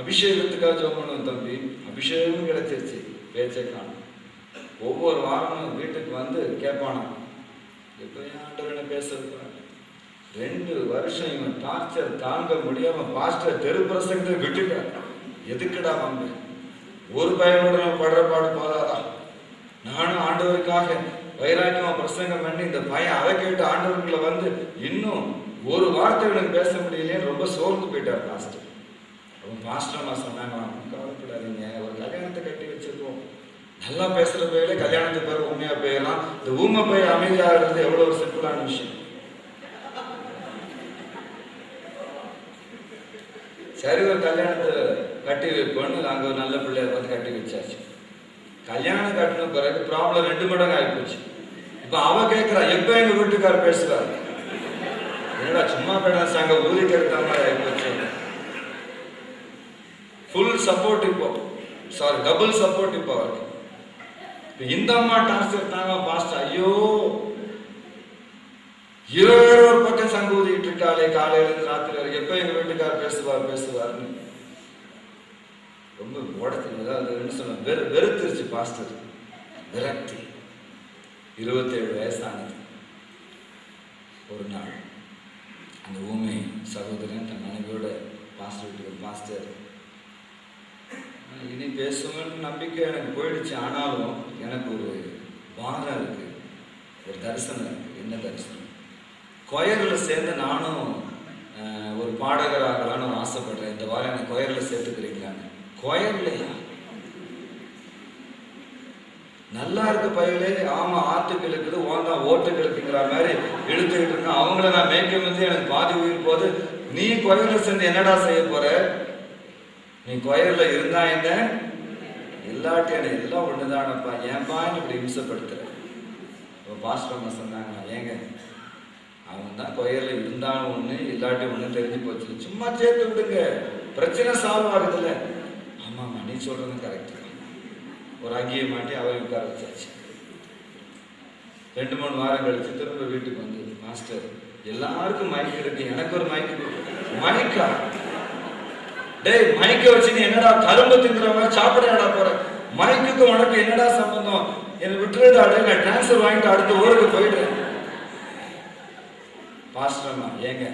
அபிஷேகத்துக்காக ஜெபம் பண்ணுவோம் தம்பி. அபிஷேகம் கிடைச்சிருச்சு, பேச்சை காணும். ஒவ்வொரு வாரமும் வீட்டுக்கு வந்து கேட்பானா, எப்போ ஆண்டவரை பேசுறது. 2 வருஷம் இவன் டார்ச்சர் தாங்க முடியாம பாஸ்டர் தெரு பிரசங்கத்தை விட்டுட்டார். எதுக்குடா வந்து ஒரு பையனோட நம்ம படுற பாடு போதாதான். நானும் ஆண்டவருக்காக வைராக்கியமா பிரசங்கம் பண்ணி இந்த பையன் அதை கேட்டு ஆண்டவர்களை வந்து இன்னும் ஒரு வார்த்தை எனக்கு பேச முடியலையே ரொம்ப சோர்ந்து போயிட்டார் பாஸ்டர். அவன் பாஸ்டர்மா சொன்னாங்களாம், கவலைப்படாதீங்க, ஒரு கல்யாணத்தை கட்டி வச்சிருக்கோம், நல்லா பேசுற பையில கல்யாணத்துக்கு பிறகு உண்மையா போயிடலாம். இந்த ஊமை பையன் அமைதியாகிறது எவ்வளவு ஒரு சிம்பிளான விஷயம். சரி, ஒரு கல்யாணத்தை கட்டி வைப்போன்னு நாங்க ஒரு நல்ல பிள்ளைய வந்து கட்டி வச்சாச்சு. கல்யாணம் கட்டின பிறகு ப்ராப்ளம் 2 மடங்கு ஆகிப்போச்சு. இப்ப அவ கேட்கிறா, எப்ப எங்க வீட்டுக்காரர் பேசுறாரு, என்னடா சும்மா பேடாங்க ஊதிக்கு எடுத்த மாதிரி ஆகிப்போச்சு. ஃபுல் சப்போர்ட் இப்போ, சாரி டபுள் சப்போர்ட் இப்போ அவருக்கு. இந்த அம்மா டார்ச்சர் தாங்க பாஸ்டர், ஐயோ 20 ஒரு பக்கம் சங்கு ஊதிட்டு இருக்காளே காலையில இருந்து ராத்திரி வரைக்கும், எப்ப எங்க வீட்டுக்காரர் பேசுவார்னு ரொம்ப உடச்சு. அது சொன்ன வெறுத்துருச்சு பாஸ்டர், விரக்தி. 27 வயசானது. ஒரு நாள் அந்த ஊமை சகோதரன் தன் மனைவியோட பாஸ்டர் வீட்டுக்கு, பாஸ்டர் இனி பேசுவேன்னு நம்பிக்கை எனக்கு போயிடுச்சு, ஆனாலும் எனக்கு ஒரு பாரம் இருக்கு, ஒரு தரிசனம் இருக்கு. என்ன தரிசனம்? கொயரில் சேர்ந்து நானும் ஒரு பாடகராகலான்னு ஒரு ஆசைப்படுறேன், இந்த வாரம் எனக்கு கொயரில் சேர்த்துக்கிறீங்களான்னு. கொயர்லையா? நல்லா இருக்கு பையலே. ஆமா, ஆட்டுக்கு இருக்குது, ஓந்தான் ஓட்டுக்கு இருக்குங்கிற மாதிரி இழுத்துக்கிட்டு இருக்கேன். அவங்கள நான் மேய்க்க வந்து எனக்கு பாதி உயிர் போது, நீ கொயரில் சேர்ந்து என்னடா செய்ய போற? நீ கொயர்ல இருந்தா என்ன, இல்லாட்டி என்ன, எல்லாம் ஒண்ணுதானப்பா, ஏன்பா இப்படி இம்சப்படுத்துற? பாஸ்டர் சொன்னாங்க, ஏங்க அவன் தான் கொயர்ல இருந்தாலும் ஒண்ணு இல்லாட்டி ஒண்ணு தெரிஞ்சு போச்சு, சும்மா சேர்த்து விடுங்க, பிரச்சனை சால்வ் ஆகுதுல்ல. ஆமாமா, நீ சொல்றது கரெக்ட். ஒரு அங்கேயே மாட்டி அவரை உட்கார வச்சாச்சு. 2-3 வாரம் கழிச்சு திரும்ப வீட்டுக்கு வந்து, மாஸ்டர் எல்லாருக்கும் மைக் இருக்கு, எனக்கு ஒரு மைக். மைக்கா? டேய், மைக்க வச்சு நீ என்னடா கரும்பு திங்குற மாதிரி சாப்பிடாடா போற? மைக்குக்கு உனக்கு என்னடா சம்பந்தம்? என்னை விட்டுறதா, நான் டிரான்ஸ்ஃபர் வாங்கிட்டு அடுத்த ஊருக்கு போயிடுறேன். பாஸ்டர்மா, ஏங்க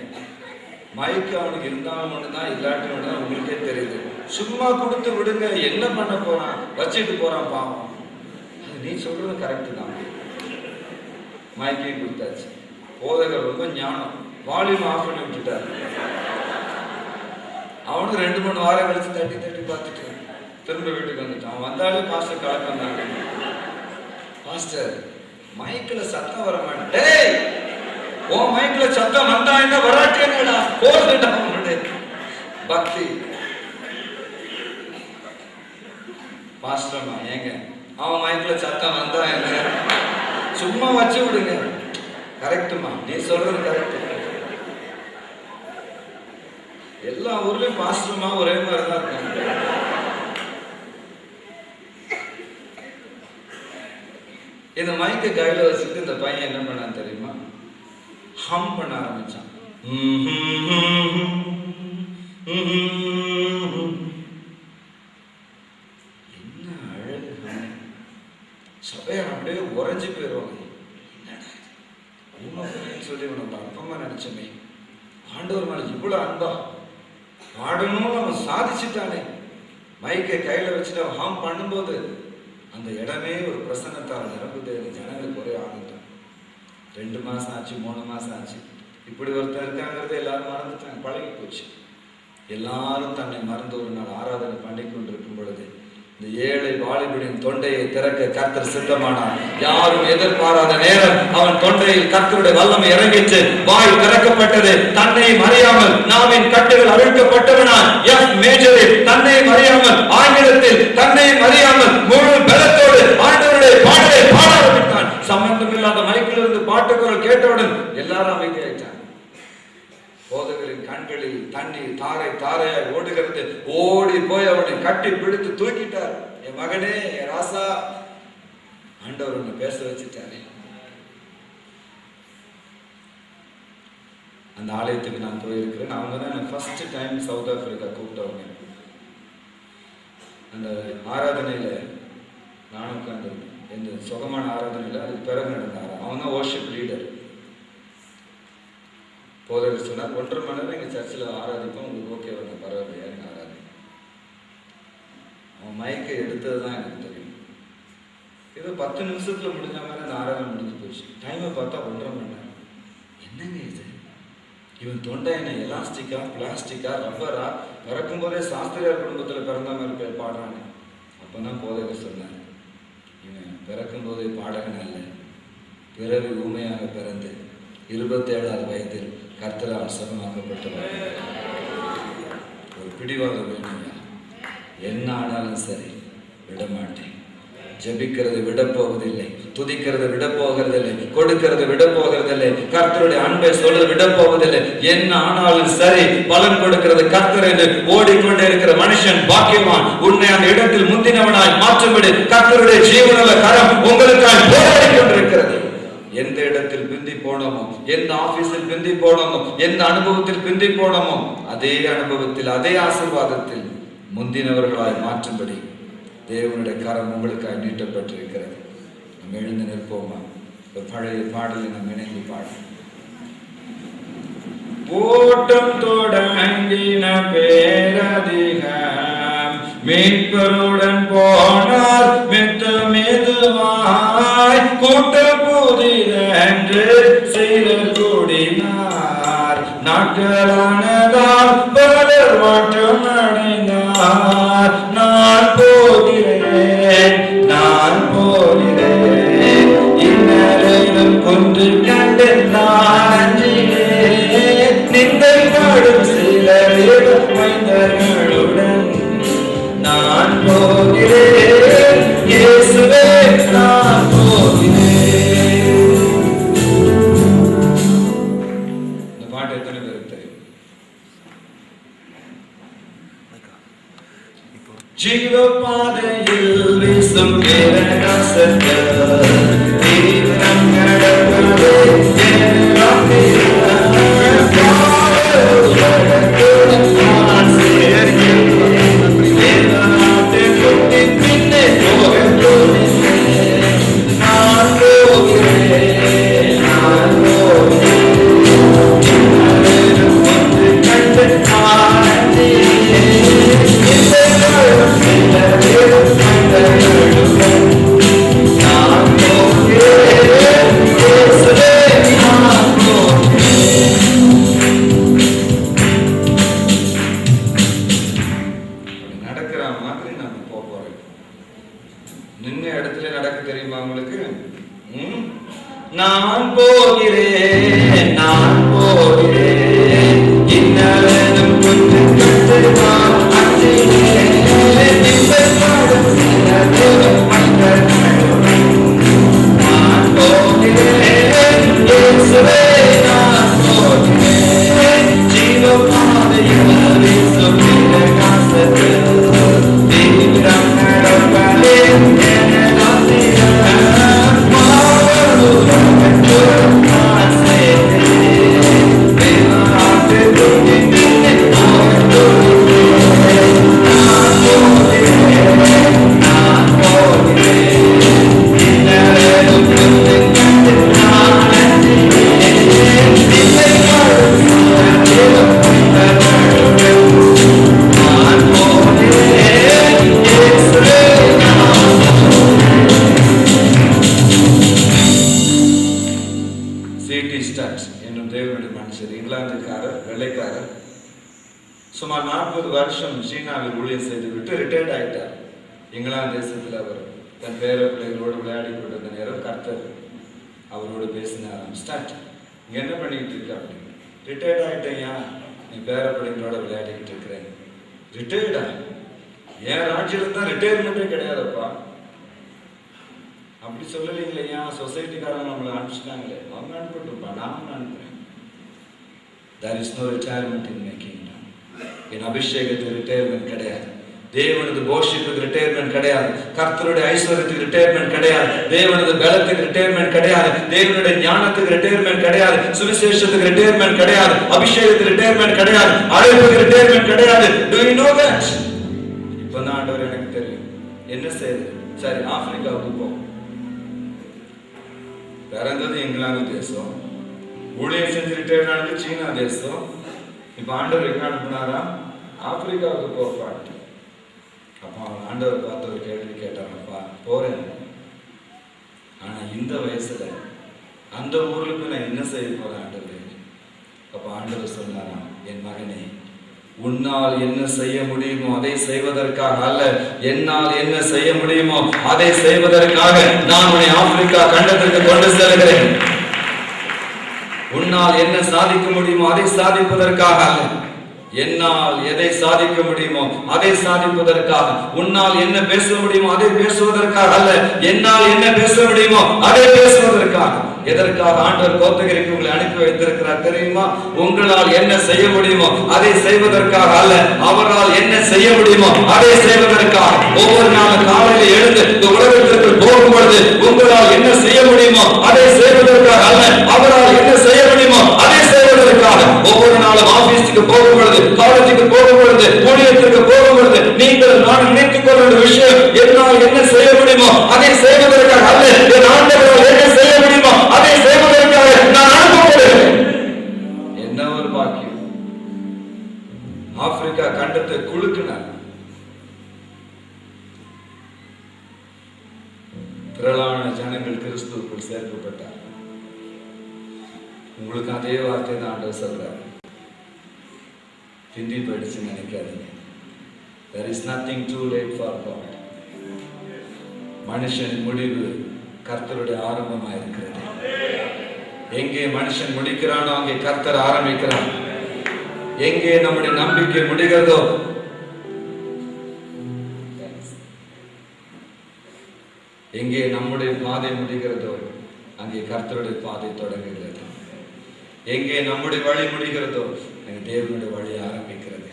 மைக்கு அவனுக்கு இருந்தாலும் ஒண்ணுதான் இல்லாட்டி ஒண்ணுதான், உங்களுக்கே தெரியுது, சும்மா கொடுத்து விடுங்க, என்ன பண்ண போறான், வச்சுட்டு போறான் பாவம். நீ சொல்றது கரெக்ட் தான். மைக்கையும் கொடுத்தாச்சு. போதகர் ரொம்ப ஞானம், வால்யூம் ஆஃப் பண்ணி விட்டுட்டாரு. அவனுக்கு 2-3 வாரம் கழிச்சு தட்டி பார்த்துட்டு திரும்ப வீட்டுக்கு வந்துட்டான். அவன் வந்தாலே பாஸ்டர் கலக்க வந்தாங்க, பாஸ்டர் மைக்கில் சத்தம் வர மாட்டேன். ஓ மைக்ல சத்தம் வந்தா என்ன, வராட்டி என்னடா, போதுட்டான் அவனுடைய பக்தி. பாஸ்டர்மா, ஏங்க அவன் மைக்ல சத்தம் வந்தா என்ன, சும்மா வச்சு விடுங்க. கரெக்டுமா, நீ சொல்றது கரெக்ட். எல்லா ஊர்லயும் பாஸ்டர்மா ஒரே மாதிரி தான் இருக்காங்க. இந்த மைக்கை கையில வச்சுட்டு இந்த பையன் என்ன பண்ணான்னு தெரியுமா? ஹம் பண்ண ஆரம்பிச்சான். என்ன அழகு! சபையை அப்படியே உறைஞ்சு போயிடுவாங்க. என்னடா உண்மைன்னு சொல்லி நம்ம அப்பமா நினைச்சோமே, ஆண்டவர் மேல இவ்வளவு அன்பா பாடணும்னு அவன் சாதிச்சுட்டானே. மைக்கை கையில வச்சுட்டு அவன் ஹம் பண்ணும்போது அந்த இடமே ஒரு பிரசன்னத்தால் நிரம்புது. ஜனங்களுக்கு ஒரே ஆனந்தம். 2 மாசம் ஆச்சு, 3 மாசம் ஆச்சு. இப்படி ஒருத்தர் இருக்காங்கிறத எல்லாரும் மறந்துட்டாங்க, பழகி போச்சு. எல்லாரும் தன்னை மறந்து ஒரு நாள் ஆராதனை பண்ணி கொண்டிருக்கும் பொழுது இந்த ஏழை வாலிபனின் தொண்டையை திறக்க கர்த்தர் சித்தமானார். யாரும் எதிர்பாராத நேரம் அவன் தொண்டையில் கர்த்தருடைய வல்லமை இறங்கிச்சு. வாய் திறக்கப்பட்டது. தன்னை மறையாமல் நாவின் கட்டுகள் அவிழ்க்கப்பட்டவனான். எஃப் மேஜரில் தன்னை மறையாமல், ஆங்கிலத்தில் தன்னை மறையாமல் முழு பலத்தோடு ஆண்டவருடைய பாடலை பாட ஆரம்பித்தான். சம்பந்தம் இல்லாத மைக்கிலிருந்து பாட்டுக்குரல் கேட்டவுடன் எல்லாரும் அமைதியாயிட்டாங்க. போதகரின் கண்களில் தண்ணீர் தாரை தாரையாய் ஓடுகிறது. ஓடி போய் அவனை கட்டி பிடித்து தூக்கிட்டார். என் மகனே, என் ராசா, ஆண்டவர் உன்னை பேச வச்சுட்டாரு. அந்த ஆலயத்துக்கு நான் போயிருக்கிறேன். அவங்க தான் எனக்கு ஃபர்ஸ்ட் டைம் சவுத் ஆப்பிரிக்கா கூப்பிட்டவங்க. அந்த ஆராதனையில நானும் உட்கார்ந்துருந்தேன். இந்த சுகமான ஆராதனையில அதுக்கு பிறகு நடந்த அவன் தான் வர்ஷிப் லீடர். போதகர் சொன்னார், 1.5 மணி நேரம் எங்கள் சர்ச்சில் ஆராதிப்போம், உங்களுக்கு ஓகே வரணும், பரவாயில்லையா எனக்கு ஆராதி. அவன் மயக்கை எடுத்தது தான் எனக்கு தெரியும். ஏதோ 10 நிமிஷத்துல முடிஞ்ச மாதிரி அந்த ஆராதனை முடிஞ்சு போச்சு. டைமை பார்த்தா 1.5 மணி நேரம். என்னங்க இது? இவன் தொண்டை என்ன எலாஸ்டிக்கா, பிளாஸ்டிக்கா, ரப்பரா? பிறக்கும் போதே சாஸ்திரியார் குடும்பத்தில் பிறந்த மாதிரி பேர் பாடுறாங்க. அப்பதான் போதகர் சொன்னார், இவன் பிறக்கும் போதே பாடகன் அல்ல, பிறகு ஊமையாக பிறந்து 27வது வயதில் கர்த்தரால் சுகமாக்கப்பட்டவர். ஒரு பிடிவாதம் வேணுங்க. என்ன ஆனாலும் சரி விடமாட்டேன். ஜெபிக்கிறதை விட போவதில்லை, துதிக்கிறதை விட போகிறதில்லை, கொடுக்கிறதை விட போகிறதில்லை, கர்த்தருடைய அன்பை சொல்றது விட போவதில்லை. என்ன ஆனாலும் சரி பலன் கொடுக்கிறது கர்த்தர் என்று ஓடிக்கொண்டே இருக்கிற மனுஷன் பாக்கியவான். உன்னை அந்த இடத்தில் முந்தினவனாய் மாற்றும்படி கர்த்தருடைய ஜீவனுள்ள கரம் உங்களுக்காக போராடி கொண்டிருக்கிறது. எந்த இடத்தில் பிந்தி போனோமோ, எந்த ஆபீஸில் பிந்தி போனோமோ, எந்த அனுபவத்தில் பிந்தி போனோமோ, அதே அனுபவத்தில் அதே ஆசீர்வாதத்தில் முந்தினவர்களாய் மாற்றும்படி தேவனுடைய கரம் உங்களுக்காக நீட்டப்பட்டிருக்கிறது. நம்ம எழுந்து நிற்போமா? ஒரு பழைய பாடலை நம்ம இணைந்து பாடுவோம். ஓட்டம் தொடங்கின பேரதிகம் மீட்பருடன் போனார் மெத்த மெதுவாய் கூட்ட புதிதென்று சிலர் கூடினார். நாட்களானதால் பலர் மாற்றம் அடைந்தார். நான் போகிறேன், நான் போகிறேன், இன்னரையிலும் கொன்று கண்டு நான் நிந்தை பாடும் சிலர் மைந்தர்களுடன் நான் போகிறேன். இயேசுவே நான் போகிறேன். இந்த பாட்டு எத்தனை பேருக்கு தெரியும்? ஜீவ பாதையில் வீசும் பிரகாசத்தில் தீவிரம் நடப்பதே நான் போகிறேன், நான் போகிறேன், இன்னும் கொஞ்சம் கட்டு நான் அஞ்சினேன். நான் போகிறேன், இயேசுவே நான் போகிறேன். ஜீவபாதையில் வீசும் பிரகாசத்தில் தீவிரம் நடப்பதே சுமார் 40 வருஷம் சீனாவில் ஊழியர் செய்துவிட்டு ரிட்டையர்ட் ஆயிட்டார். இங்கிலாந்து தேசத்தில் அவர் தன் பேர பிள்ளைகளோடு விளையாடி கொண்டிருந்த நேரம் கர்த்தர் அவரோடு பேசினாராம். ஸ்டார்ட், இங்க என்ன பண்ணிக்கிட்டு இருக்க அப்படின்னு. ரிட்டையர்ட் ஆயிட்டேயா, நீ பேர பிள்ளைகளோட விளையாடிக்கிட்டு இருக்கிறேன். ரிட்டையர்டா? என் ராஜ்யத்தில் தான் ரிட்டையர்மெண்ட்டே கிடையாதுப்பா. அப்படி சொல்லலைங்களையா, சொசைட்டிக்காரங்க நம்மளை அனுப்பிச்சிட்டாங்களே, அவங்க அனுப்பிட்டுருப்பா, நான் அனுப்புறேன். There is no retirement in my kingdom. என் அபிஷேகத்துக்கு ரிட்டையர்மெண்ட் கிடையாது. தேவனது போஷிப்புக்கு ரிட்டையர்மெண்ட் கிடையாது. கர்த்தருடைய ஐஸ்வர்யத்துக்கு ரிட்டையர்மெண்ட் கிடையாது. தேவனது பலத்துக்கு ரிட்டையர்மெண்ட் கிடையாது. தேவனுடைய ஞானத்துக்கு ரிட்டையர்மெண்ட் கிடையாது. சுவிசேஷத்துக்கு ரிட்டையர்மெண்ட் கிடையாது. அபிஷேகத்துக்கு ரிட்டையர்மெண்ட் கிடையாது. அழைப்புக்கு ரிட்டையர்மெண்ட் கிடையாது. Do you know that? இப்பதான் ஆண்டவரே ஆண்டவர் எனக்கு தெரியும், என்ன செய்யுது? சரி, ஆப்பிரிக்காவுக்கு போ. பிறந்தது இங்கிலாந்து தேசம், ஊழியம் செஞ்சு ரிட்டையர்ட் ஆனது சீனா தேசம். இப்ப ஆண்டவர் எங்க அனுப்புனாரா? ஆப்பிரிக்காவுக்கு போப்பாட்டு. அப்ப ஆண்டவர் பார்த்து ஒரு கேள்வி கேட்டாரப்பா, போறேன், ஆனா இந்த வயசுல அந்த ஊருக்கு நான் என்ன செய்ய போறேன் ஆண்டவர்? அப்ப ஆண்டவர் சொன்னாரா, என் மகனே, உன்னால் என்ன செய்ய முடியுமோ அதை செய்வதற்காக அல்ல, என்னால் என்ன செய்ய முடியுமோ அதை செய்வதற்காக நான் உன்னை ஆப்பிரிக்கா கண்டத்திற்கு கொண்டு செல்கிறேன். உன்னால் என்ன சாதிக்க முடியுமோ அதை சாதிப்பதற்காக அல்ல, என்னால் எதை சாதிக்க முடியுமோ அதை சாதிப்பதற்காக. உன்னால் என்ன பேச முடியுமோ அதை பேசுவதற்காக அல்ல, என்னால் என்ன பேச முடியுமோ அதை பேசுவதற்காக. எதற்காக ஆண்டவர் கோத்தகிரிக்கு உங்களை அனுப்பி வைத்திருக்கிறார் தெரியுமா? உங்களால் என்ன செய்ய முடியுமோ அதை செய்வதற்காக அல்ல, அவரால் என்ன செய்ய முடியுமோ அதை செய்வதற்காக. ஒவ்வொரு நாளும் காலையில் எழுந்து இந்த உலகத்திற்கு போகும் பொழுது உங்களால் என்ன செய்ய முடியுமோ அதை செய்வதற்காக அல்ல, அவரால் என்ன செய்ய முடியுமோ அதை செய்வதற்காக. ஒவ்வொரு நாளும் ஆபீஸுக்கு போகும் பொழுது, காலேஜுக்கு போகும் பொழுது, ஊழியத்திற்கு போகும் பொழுது நீங்கள் நான் நினைத்துக் கொள்ள வேண்டிய விஷயம், என்னால் என்ன செய்ய முடியுமோ அதை செய்வதற்காக அல்ல, என் ஆண்டவரால் என்ன செய்ய முடியுமோ அதை செய்வதற்காக நான் அனுப்பப்படுகிறேன். என்ன ஒரு பாக்கியம்! ஆப்பிரிக்கா கண்டத்தை குலுக்கினார். திரளான ஜனங்கள் கிறிஸ்துவுக்குள் சேர்க்கப்பட்டார். உங்களுக்கு அதே வார்த்தை தான் ஆண்டவர் சொல்றார். ஹிந்தி படிச்சு நினைக்காதீங்க. There is nothing too late for God. மனுஷன் முடிவு கர்த்தருடைய ஆரம்பமாக இருக்கிறது. எங்கே மனுஷன் முடிக்கிறானோ அங்கே கர்த்தர் ஆரம்பிக்கிறான். எங்கே நம்முடைய நம்பிக்கை முடிகிறதோ, எங்கே நம்முடைய பாதை முடிகிறதோ அங்கே கர்த்தருடைய பாதை தொடங்குகிறது. எங்கே நம்முடைய வழி முடிகிறதோ அங்கே தேவனுடைய வழி ஆரம்பிக்கிறது.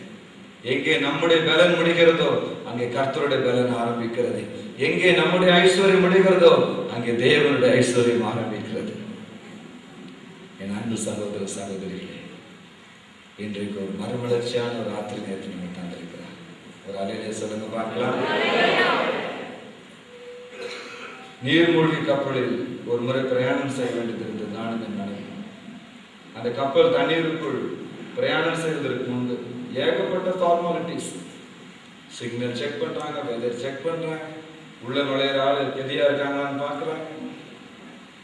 எங்கே நம்முடைய பலன் முடிகிறதோ அங்கே கர்த்தருடைய பலன் ஆரம்பிக்கிறது. எங்கே நம்முடைய ஐஸ்வர்யம் முடிகிறதோ அங்கே தேவனுடைய ஐஸ்வர்யம் ஆரம்பிக்கிறது. என் அன்பு சகோதர சகோதரிகளே, இன்றைக்கு ஒரு மறுமலர்ச்சியான ஒரு ராத்திரி நேரத்தில் நம்ம தந்திருக்கிறார். ஒரு அலையிலே சொல்லுங்க பார்க்கலாம். நீர்மூழ்கி கப்பலில் ஒரு முறை பிரயாணம் செய்ய வேண்டியது இருந்தது. நானும் என் மனைவி. அந்த கப்பல் தண்ணீருக்குள் பிரயாணம் செய்வதற்கு முன்பு ஏகப்பட்ட ஃபார்மாலிட்டிஸ். சிக்னல் செக் பண்றாங்க, வெதர் செக் பண்றாங்க, உள்ள நுழையிற ஆள் கெதியா இருக்காங்களான்னு பார்க்குறாங்க.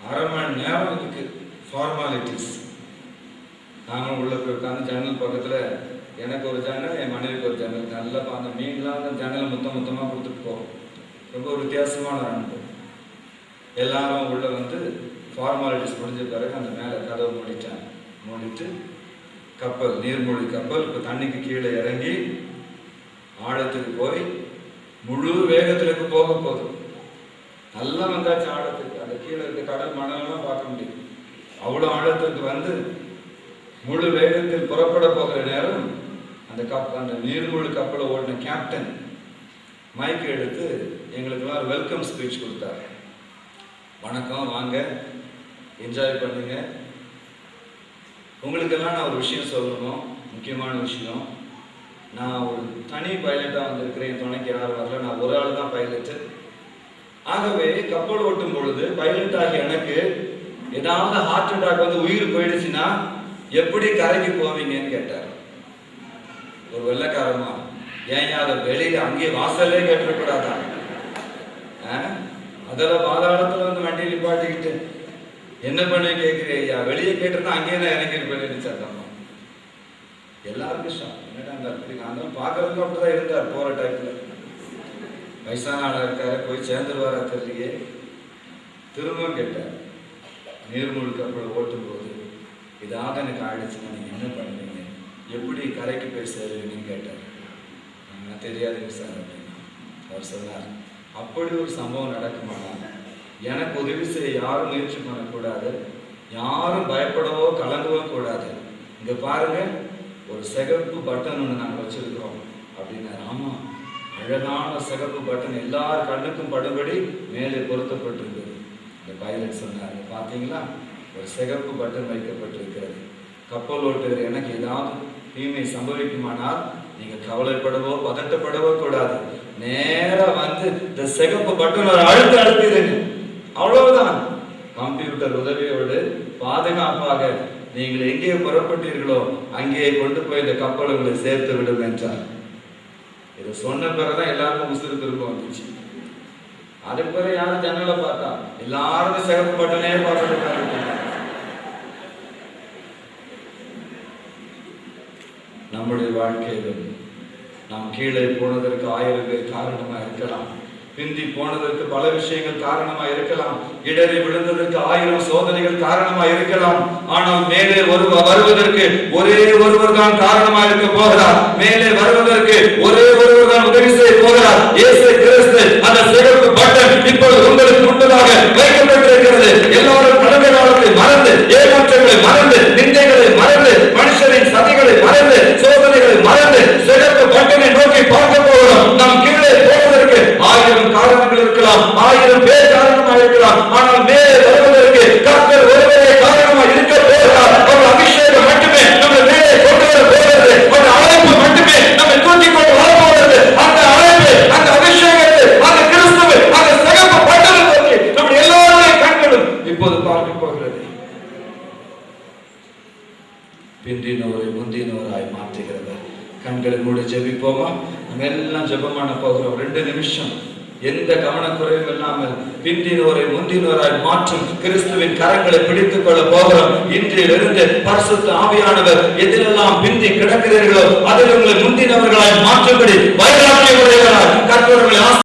அரை மணி நேரம் இதுக்கு ஃபார்மாலிட்டிஸ். நாங்களும் உள்ள போய் உட்காந்து ஜன்னல் பக்கத்தில், எனக்கு ஒரு ஜன்னல், என் மனைவிக்கு ஒரு ஜன்னல். நல்லா அந்த மீன்லாம் அந்த ஜன்னலை மொத்தமாக கொடுத்துட்டு போவோம். ரொம்ப ஒரு வித்தியாசமான அனுபவம். எல்லாரும் உள்ள வந்து ஃபார்மாலிட்டிஸ் முடிஞ்ச பிறகு அந்த மேலே கதவை மூடிட்டாங்க. மூடிட்டு கப்பல், நீர்மூழ்கி கப்பல் இப்போ தண்ணிக்கு கீழே இறங்கி ஆழத்துக்கு போய் முழு வேகத்திற்கு போக போதும். நல்லா வந்தாச்சு ஆழத்துக்கு. அந்த கீழே இருக்க கடல் மணலாம் பார்க்க முடியும். அவ்வளோ ஆழத்துக்கு வந்து முழு வேகத்தில் புறப்பட போகிற நேரம் அந்த நீர்மூழ்கி கப்பலை ஓடின கேப்டன் மைக் எடுத்து எங்களுக்கெல்லாம் ஒரு வெல்கம் ஸ்பீச் கொடுத்தாரு. வணக்கம், வாங்க, என்ஜாய் பண்ணுங்க. உங்களுக்கெல்லாம் நான் ஒரு விஷயம் சொல்லணும், முக்கியமான விஷயம். நான் ஒரு தனி பைலட்டாக வந்திருக்கிறேன். என் துணைக்கு யாரும் வரல, நான் ஒரு ஆள் தான் பைலட்டு. ஆகவே கப்பல் ஓட்டும் பொழுது பைலட் ஆகிய எனக்கு ஏதாவது ஹார்ட் அட்டாக் வந்து உயிர் போயிடுச்சுன்னா எப்படி கரைக்கு போவீங்கன்னு கேட்டார். ஒரு வெள்ளைக்காரமா, ஏன் அதை வெளியில அங்கேயே வாசல்லே கேட்டுக்கூடாதா? அதெல்லாம் பாதாளத்துல வந்து வண்டி நிப்பாட்டிக்கிட்டு என்ன பண்ணி கேட்கிறேயா? வெளியே கேட்டிருந்தா அங்கேயே தான் இறங்கிட்டு போயிடுச்சாமா. எல்லாருக்கும் ஷாக். என்னடா அந்த பார்க்கறதுக்கு அப்படிதான் இருந்தார். போற டைப்ல வயசான ஆளா இருக்காரு, போய் சேர்ந்துருவாரா தெரியலையே. திரும்ப கேட்டார், நீர்மூழ்கி கப்பல் ஓட்டும் போது இதாக எனக்கு ஆயிடுச்சுன்னா நீங்க என்ன பண்ணுவீங்க, எப்படி கரைக்கு போய் சேருவீங்கன்னு கேட்டார். நான் தெரியாதுங்க சார் அப்படின்னா. அவர் சொன்னார், அப்படி ஒரு சம்பவம் நடக்குமானா எனக்கு உதவி செய்ய யாரும் முயற்சி பண்ணக்கூடாது, யாரும் பயப்படவோ கலங்கவோ கூடாது. இங்க பாருங்க, ஒரு சிகப்பு பட்டன் ஒன்று நாங்கள் வச்சிருக்கிறோம் அப்படின்னாரு. ஆமா, அழகான சிகப்பு பட்டன் எல்லார் கண்ணுக்கும் படும்படி மேலே பொருத்தப்பட்டிருந்தது. இந்த பைலட் சொன்னார், பார்த்தீங்களா, ஒரு சிகப்பு பட்டன் வைக்கப்பட்டிருக்கிறது. கப்பல் ஓட்டுகிற எனக்கு ஏதாவது தீமை சம்பவிக்குமானால் நீங்க கவலைப்படவோ பதட்டப்படவோ கூடாது. நேரா வந்து இந்த சிகப்பு பட்டன் ஒரு அழுத்திடுங்க. அவ்வளவுதான். கம்ப்யூட்டர் உதவியோடு பாதுகாப்பாக நீங்கள் எங்கே புறப்பட்டீர்களோ அங்கே கொண்டு போய் இந்த கப்பல் உங்களை சேர்த்து விடும் என்றார். இதை சொன்ன பிறகுதான் எல்லாருக்கும் உசுறு திரும்ப வந்துச்சு. அதுக்கு பிறகு யாரும் ஜன்னலை பார்த்தா எல்லாரும் சிகப்பு பட்டனே பார்த்துட்டு நம்முடைய வாழ்க்கையிலும் நாம் கீழே போனதற்கு 1000 பேர் காரணமா இருக்கலாம். பிந்தி போனதற்கு பல விஷயங்கள் காரணமா இருக்கலாம். இடறி விழுந்ததற்கு 1000 சோதனைகள் காரணமா இருக்கலாம். ஆனால் மேலே வருவதற்கு ஒரே ஒருவர் தான் காரணமா இருக்க போகிறார். மேலே வருவதற்கு ஒரே ஒருவர் தான் உதவி செய்ய போகிறார். இயேசு கிறிஸ்து. அந்த சிகப்பு பட்டன் இப்பொழுது உங்களுக்கு முன்னதாக வைக்கப்பட்டிருக்கிறது. எல்லாரும் கடந்த காலத்தை மறந்து, ஏமாற்றங்களை மறந்து, நிந்தைகளை மறந்து, மனுஷரின் சதிகளை மறந்து, சோதனைகளை மறந்து சிகப்பு பட்டனை நோக்கி பார்க்க போகிறோம். நாம் கீழே போவதற்கு 1000 காரணங்கள் இருக்கலாம், 1000 பேர் காரணமாக இருக்கலாம். ஆனால் மேலே வருவதற்கு கர்த்தர் ஒருவரே காரணமாக இருக்க போகிறார். ஒரு அபிஷேகம் மட்டுமே நம்ம மேலே கொண்டு வர போகிறது. ஒரு அழைப்பு மட்டுமே நம்ம தூக்கி கொண்டு வர போகிறது. அந்த அழைப்பு, அந்த அபிஷேகத்தை, அந்த கிறிஸ்துவை, அந்த சிகப்பு பட்டனை நோக்கி நம்ம எல்லாருடைய கண்களும் இப்போது பார்க்க போகிறது. பிந்தினோரை முந்தினோராய் மாற்றுகிறவர். கண்களை மூடி ஜெபிப்போமா? நம்ம எல்லாம் ஜெபம் பண்ண போகிறோம். 2 நிமிஷம் எந்த கவனக்குறைவும் இல்லாமல் பிந்தினோரை முந்தினோராய் மாற்றும் கிறிஸ்துவின் கரங்களை பிடித்துக் கொள்ள போகிறோம். இன்றிலிருந்து பரிசுத்த ஆவியானவர் எதிலெல்லாம் பிந்தி கிடக்கிறீர்களோ அதில் உங்களை முந்தினவர்களாய் மாற்றும்படி வைராக்கியம் உடையவராய் கர்த்தர் உங்களை